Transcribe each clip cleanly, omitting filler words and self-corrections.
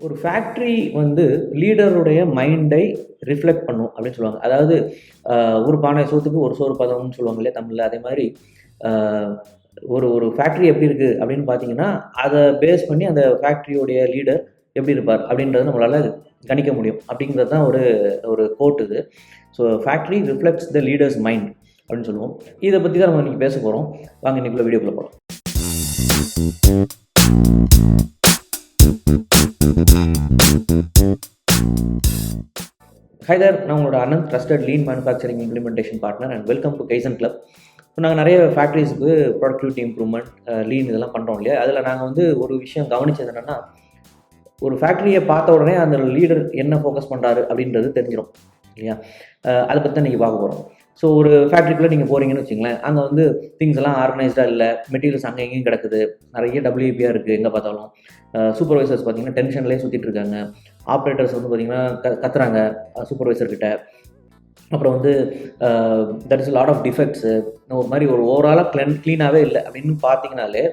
ஒரு ஃபேக்ட்ரி வந்து லீடருடைய மைண்டை ரிஃப்ளெக்ட் பண்ணும் அப்படின்னு சொல்லுவாங்க. அதாவது ஒரு பானை சோத்துக்கு ஒரு சோறு பதம்னு சொல்லுவாங்க இல்லையா தமிழில். அதே மாதிரி ஆஹ், ஒரு ஒரு ஃபேக்ட்ரி எப்படி இருக்குது அப்படின்னு பார்த்தீங்கன்னா அதை பேஸ் பண்ணி அந்த ஃபேக்ட்ரியோடைய லீடர் எப்படி இருப்பார் அப்படின்றத நம்மளால் கணிக்க முடியும். அப்படிங்கிறது தான் ஒரு ஒரு கோட் இது. ஸோ ஃபேக்ட்ரி ரிஃப்ளெக்ட்ஸ் த லீடர்ஸ் மைண்ட் அப்படின்னு சொல்லுவோம். இதை பற்றி தான் நம்ம இன்றைக்கி பேச போகிறோம். வாங்க இன்றைக்குள்ள வீடியோக்குள்ளே போகலாம். ஹை தேர், நான் உங்களோட Anand, trusted lean manufacturing implementation partner and welcome to Kaizen club. இப்போ நாங்கள் நிறைய ஃபேக்ட்ரிஸுக்கு ப்ரொடக்டிவிட்டி இம்ப்ரூவ்மெண்ட், லீன் இதெல்லாம் பண்ணுறோம் இல்லையா. அதில் நாங்கள் வந்து ஒரு விஷயம் கவனிச்சது என்னென்னா, ஒரு ஃபேக்ட்ரியை பார்த்த உடனே அந்த லீடர் என்ன ஃபோக்கஸ் பண்ணுறாரு அப்படின்றது தெரிஞ்சிடும் இல்லையா. அதை பற்றி தான் நீங்கள் பார்க்க போகிறோம். ஸோ ஒரு ஃபேக்ட்ரிக்குள்ளே நீங்கள் போகிறீங்கன்னு வச்சுங்களேன், அங்கே வந்து திங்ஸ் எல்லாம் ஆர்கனைஸ்டாக இல்லை, மெட்டீரியல்ஸ் அங்கே எங்கேயும் கிடக்குது, நிறைய WIP-யாக இருக்குது எங்கே பார்த்தாலும். சூப்பர்வைசர்ஸ் பார்த்தீங்கன்னா டென்ஷன்லேயே சுற்றிட்டு இருக்காங்க. ஆப்ரேட்டர்ஸ் வந்து பார்த்திங்கன்னா கத்துறாங்க சூப்பர்வைசர்கிட்ட. அப்புறம் வந்து that is lot of defects. ஒரு மாதிரி ஒரு ஓவராலாக க்ளீனாகவே இல்லை அப்படின்னு பார்த்தீங்கனாலே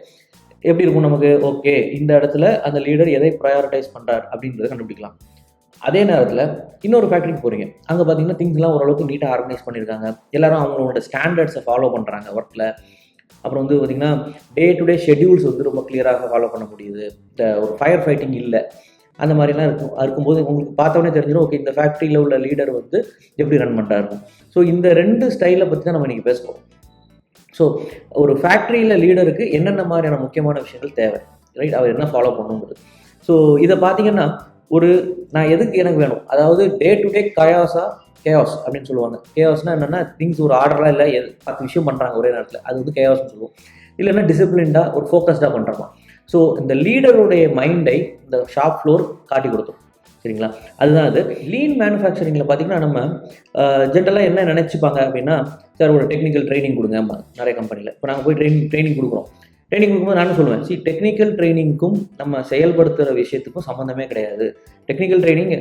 எப்படி இருக்கும் நமக்கு? ஓகே, இந்த இடத்துல அந்த லீடர் எதை ப்ரையாரிட்டைஸ் பண்ணுறார் அப்படின்றத கண்டுபிடிக்கலாம். அதே நேரத்தில் இன்னொரு ஃபேக்ட்ரிக்கு போகிறீங்க, அங்கே பார்த்தீங்கன்னா திங்ஸ்லாம் ஓரளவுக்கு நீட்டாக ஆர்கனைஸ் பண்ணியிருக்காங்க, எல்லாரும் அவங்களோட ஸ்டாண்டர்ட்ஸை ஃபாலோ பண்ணுறாங்க ஒர்க்கில். அப்புறம் வந்து பார்த்திங்கன்னா டே டு டே ஷெட்யூல்ஸ் வந்து ரொம்ப கிளியராக ஃபாலோ பண்ண முடியுது. ஒரு ஃபயர் ஃபைட்டிங் இல்லை, அந்த மாதிரிலாம் இருக்கும்போது உங்களுக்கு பார்த்தோன்னே தெரிஞ்சிடும், ஓகே இந்த ஃபேக்ட்ரியில் உள்ள லீடர் வந்து எப்படி ரன் பண்ணுறாரு. ஸோ இந்த ரெண்டு ஸ்டைலை பற்றி தான் நம்ம இன்றைக்கி பேசுவோம். ஸோ ஒரு ஃபேக்ட்ரியில் லீடருக்கு என்னென்ன மாதிரியான முக்கியமான விஷயங்கள் தேவை, ரைட், அவர் என்ன ஃபாலோ பண்ணுங்கிறது. ஸோ இதை பார்த்தீங்கன்னா நான் எதுக்கு எனக்கு வேணும், அதாவது டே டு டே கேயாஸ் அப்படின்னு சொல்லுவாங்க. கேயாஸ்னால் என்னென்னா திங்ஸ் ஒரு ஆர்டராக இல்லை, 10 விஷயம் பண்ணுறாங்க ஒரே நேரத்தில், அது வந்து கேயாஸ்ன்னு சொல்லுவோம். இல்லைன்னா டிசிப்ளின்டாக ஒரு ஃபோக்கஸ்டாக பண்ணுறோமா. ஸோ இந்த லீடருடைய மைண்டை இந்த ஷாப் ஃப்ளோர் காட்டி கொடுத்தோம், சரிங்களா. அதுதான் அது. லீன் மேனுஃபேக்சரிங்கில் பார்த்தீங்கன்னா நம்ம ஜென்ரலாக என்ன நினச்சிப்பாங்க அப்படின்னா, சார் ஒரு டெக்னிக்கல் ட்ரைனிங் கொடுங்க. நிறைய கம்பெனியில் இப்போ நாங்கள் போய் ட்ரைனிங் கொடுக்குறோம். ட்ரைனிங் கொடுக்கும்போது நானும் சொல்லுவேன், டெக்னிக்கல் ட்ரைனிங்க்கும் நம்ம செயல்படுத்துகிற விஷயத்துக்கும் சம்மந்தமே கிடையாது. டெக்னிக்கல் ட்ரைனிங்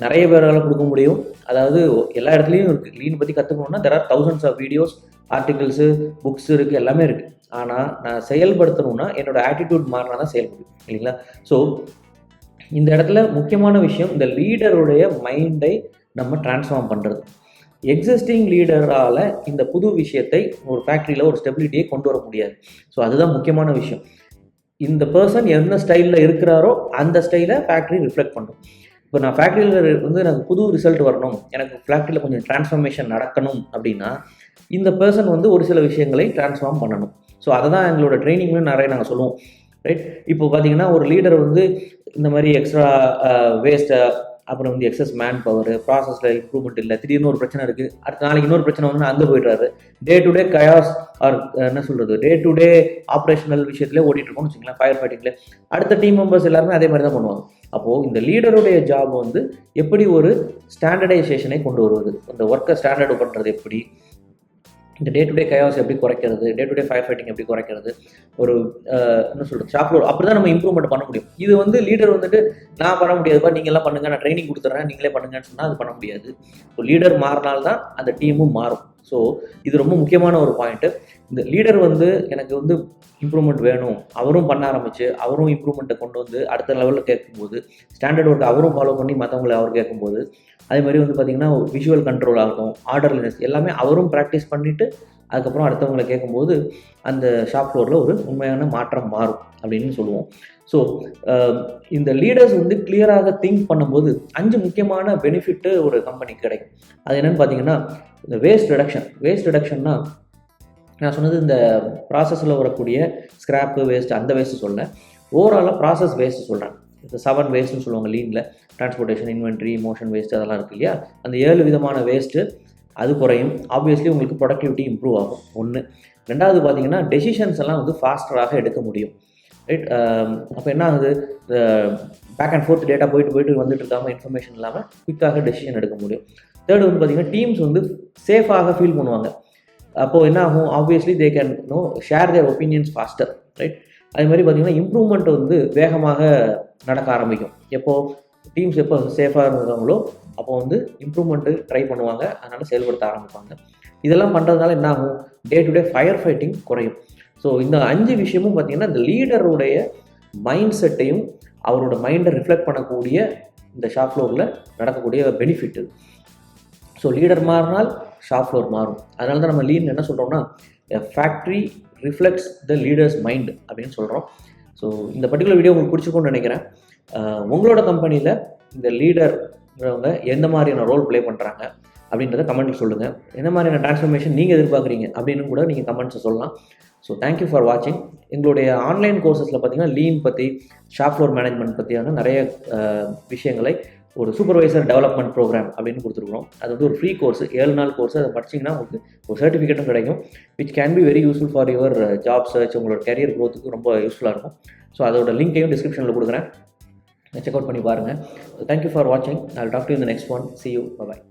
நிறைய பேரால் கொடுக்க முடியும், அதாவது எல்லா இடத்துலையும் இருக்குது. லீன் பற்றி கற்றுக்கணுன்னா there are thousands of videos, articles, books இருக்குது, எல்லாமே இருக்குது. ஆனால் நான் செயல்படுத்தணுன்னா என்னோடய ஆட்டிடியூட் மாறினா தான் செயல்படும் இல்லைங்களா. ஸோ இந்த இடத்துல முக்கியமான விஷயம், இந்த லீடருடைய மைண்டை நம்ம டிரான்ஸ்ஃபார்ம் பண்ணுறது. எக்ஸிஸ்டிங் லீடரால் இந்த புது விஷயத்தை ஒரு ஃபேக்ட்ரியில் ஒரு ஸ்டெபிலிட்டியை கொண்டு வர முடியாது. ஸோ அதுதான் முக்கியமான விஷயம். இந்த பர்சன் என்ன ஸ்டைலில் இருக்கிறாரோ அந்த ஸ்டைலை ஃபேக்ட்ரி ரிஃப்ளெக்ட் பண்ணும். இப்போ நான் ஃபேக்ட்ரியில் வந்து எனக்கு புது ரிசல்ட் வரணும், எனக்கு ஃபேக்ட்ரியில் கொஞ்சம் டிரான்ஸ்ஃபார்மேஷன் நடக்கணும் அப்படின்னா இந்த பர்சன் வந்து ஒரு சில விஷயங்களை டிரான்ஸ்ஃபார்ம் பண்ணணும். ஸோ அதை தான் எங்களோட ட்ரைனிங்லையும் நிறைய நாங்கள் சொல்லுவோம், ரைட். இப்போ பார்த்தீங்கன்னா ஒரு லீடர் வந்து இந்த மாதிரி எக்ஸ்ட்ரா வேஸ்ட்டை, அப்புறம் வந்து எக்ஸஸ் மேன் பவர், ப்ராசஸில் இம்ப்ரூவ்மெண்ட் இல்லை, திடீர்னு ஒரு பிரச்சனை இருக்குது, அடுத்த நாளைக்கு இன்னொரு பிரச்சனை வந்து அங்கே போய்ட்றாரு. Day to day chaos are என்ன சொல்கிறது, டே டு டே ஆப்ரேஷனல் விஷயத்துலேயே ஓடிட்டு இருக்கோம்னு வச்சுக்கலாம். ஃபயர் ஃபைட்டிங்கில் அடுத்த டீம் மெம்பர்ஸ் எல்லாருமே அதே மாதிரி தான் பண்ணுவாங்க. அப்போது இந்த லீடருடைய ஜாப் வந்து எப்படி ஒரு ஸ்டாண்டர்டைசேஷனை கொண்டு வருவது, அந்த ஒர்க்கை ஸ்டாண்டர்டு பண்ணுறது எப்படி, இந்த டே டு டே கயாஸ் எப்படி குறைக்கிறது, டே டு டே ஃபயர் ஃபைட்டிங் எப்படி குறைக்கிறது, ஒரு என்ன சொல்கிறது ஷாப்ல அப்படி தான் நம்ம இம்ப்ரூவ்மெண்ட் பண்ண முடியும். இது வந்து லீடர் வந்துட்டு நான் பண்ண முடியாதுப்பா, நீங்கள்லாம் பண்ணுங்கள், நான் ட்ரைனிங் கொடுத்துட்றேன், நீங்களே பண்ணுங்கன்னு சொன்னால் அது பண்ண முடியாது. ஸோ லீடர் மாறினால்தான் அந்த டீமும் மாறும். ஸோ இது ரொம்ப முக்கியமான ஒரு பாயிண்ட்டு. இந்த லீடர் வந்து எனக்கு வந்து இம்ப்ரூவ்மெண்ட் வேணும், அவரும் பண்ண ஆரம்பித்து அவரும் இம்ப்ரூவ்மெண்ட்டை கொண்டு வந்து அடுத்த லெவலில் கேட்கும்போது, ஸ்டாண்டர்ட் ஒர்க் அவரும் ஃபாலோ பண்ணி மற்றவங்களை அவர் கேட்கும்போது, அதே மாதிரி வந்து பார்த்திங்கன்னா விஷுவல் கண்ட்ரோல் ஆகட்டும், ஆர்டர்லினஸ் எல்லாமே அவரும் ப்ராக்டிஸ் பண்ணிவிட்டு அதுக்கப்புறம் அடுத்தவங்களை கேட்கும்போது அந்த ஷாப் ஃப்ளோரில் ஒரு உண்மையான மாற்றம் மாறும் அப்படின்னு சொல்லுவோம். ஸோ இந்த லீடர்ஸ் வந்து கிளியராக திங்க் பண்ணும்போது 5 முக்கியமான பெனிஃபிட்டு ஒரு கம்பெனிக்கு கிடைக்கும். அது என்னென்னு பார்த்தீங்கன்னா, இந்த வேஸ்ட் ரிடக்ஷன்னா நான் சொன்னது இந்த ப்ராசஸில் வரக்கூடிய ஸ்கிராப்பு வேஸ்ட், அந்த வேஸ்ட்டு சொல்ல, ஓவராலாக ப்ராசஸ் வேஸ்ட்டு சொல்கிறேன். இந்த 7 வேஸ்ட்டுன்னு சொல்லுவாங்க லீனில். டிரான்ஸ்போர்ட்டேஷன், இன்வென்ட்ரி, மோஷன் வேஸ்ட் அதெல்லாம் இருக்குது இல்லையா. அந்த 7 விதமான வேஸ்ட்டு அது குறையும். ஆப்வியஸ்லி உங்களுக்கு ப்ரொடக்டிவிட்டி இம்ப்ரூவ் ஆகும். 1. 2வது பார்த்தீங்கன்னா டெசிஷன்ஸ் எல்லாம் வந்து ஃபாஸ்டராக எடுக்க முடியும், ரைட். அப்போ என்ன ஆகுது, பேக் அண்ட் ஃபோர்த் டேட்டா போயிட்டு வந்துட்டு இருக்காமல் இன்ஃபர்மேஷன் இல்லாமல் குயிக்காக டெசிஷன் எடுக்க முடியும். 3rd வந்து பார்த்தீங்கன்னா டீம்ஸ் வந்து சேஃபாக ஃபீல் பண்ணுவாங்க. அப்போது என்ன ஆகும், obviously they can share their opinions faster, right. அதே மாதிரி பார்த்தீங்கன்னா இம்ப்ரூவ்மெண்ட் வந்து வேகமாக நடக்க ஆரம்பிக்கும். டீம்ஸ் எப்போ சேஃபாக இருக்காங்களோ அப்போ வந்து இம்ப்ரூவ்மெண்ட்டு ட்ரை பண்ணுவாங்க, அதனால் செயல்படுத்த ஆரம்பிப்பாங்க. இதெல்லாம் பண்ணுறதுனால என்ன ஆகும், டே டு டே ஃபயர் ஃபைட்டிங் குறையும். ஸோ இந்த 5 விஷயமும் பார்த்திங்கன்னா இந்த லீடருடைய மைண்ட் செட்டையும் அவரோட மைண்டை ரிஃப்ளெக்ட் பண்ணக்கூடிய இந்த ஷாப் ஃப்ளோரில் நடக்கக்கூடிய பெனிஃபிட் இது. ஸோ லீடர் மாறினால் ஷாப் ஃப்ளோர் மாறும். அதனால தான் நம்ம லீன் என்ன சொல்கிறோம்னா, ஃபேக்ட்ரி ரிஃப்ளெக்ட்ஸ் த லீடர்ஸ் மைண்ட் அப்படின்னு சொல்கிறோம். ஸோ இந்த பர்டிகுலர் வீடியோ உங்களுக்கு பிடிச்சிருக்கும்னு நினைக்கிறேன். உங்களோட கம்பெனியில் இந்த லீடர்ன்றவங்க எந்த மாதிரியான ரோல் ப்ளே பண்ணுறாங்க அப்படின்றத கமெண்ட்டில் சொல்லுங்கள். என்ன மாதிரியான ட்ரான்ஸ்ஃபர்மேஷன் நீங்கள் எதிர்பார்க்குறீங்க அப்படின்னு கூட நீங்கள் கமெண்ட்ஸை சொல்லலாம். ஸோ தேங்க்யூ ஃபார் வாட்சிங். எங்களுடைய ஆன்லைன் கோர்சஸில் பார்த்தீங்கன்னா லீன் பற்றி, ஷாப் ஃப்ளோர் மேனேஜ்மெண்ட் பற்றியான நிறைய விஷயங்களை ஒரு சூப்பர்வைசர் டெவலப்மெண்ட் ப்ரோக்ராம் அப்படின்னு கொடுத்துருக்குறோம். அது வந்து ஒரு ஃப்ரீ கோர்ஸ், 7 நாள் கோர்ஸ். அதை படிச்சிங்கன்னா உங்களுக்கு ஒரு சர்டிஃபிகேட்டும் கிடைக்கும், which can be very useful for your job search, உங்களோட கரியர் க்ரோத்துக்கு ரொம்ப யூஸ்ஃபுல்லாக இருக்கும். ஸோ அதோட லிங்க்கையும் டிஸ்கிரிப்ஷனில் கொடுக்குறேன், செக் அவுட் பண்ணி பாருங்கள். தேங்க்யூ ஃபார் வாட்சிங். I'll talk to you in the next one. See you. Bye-bye.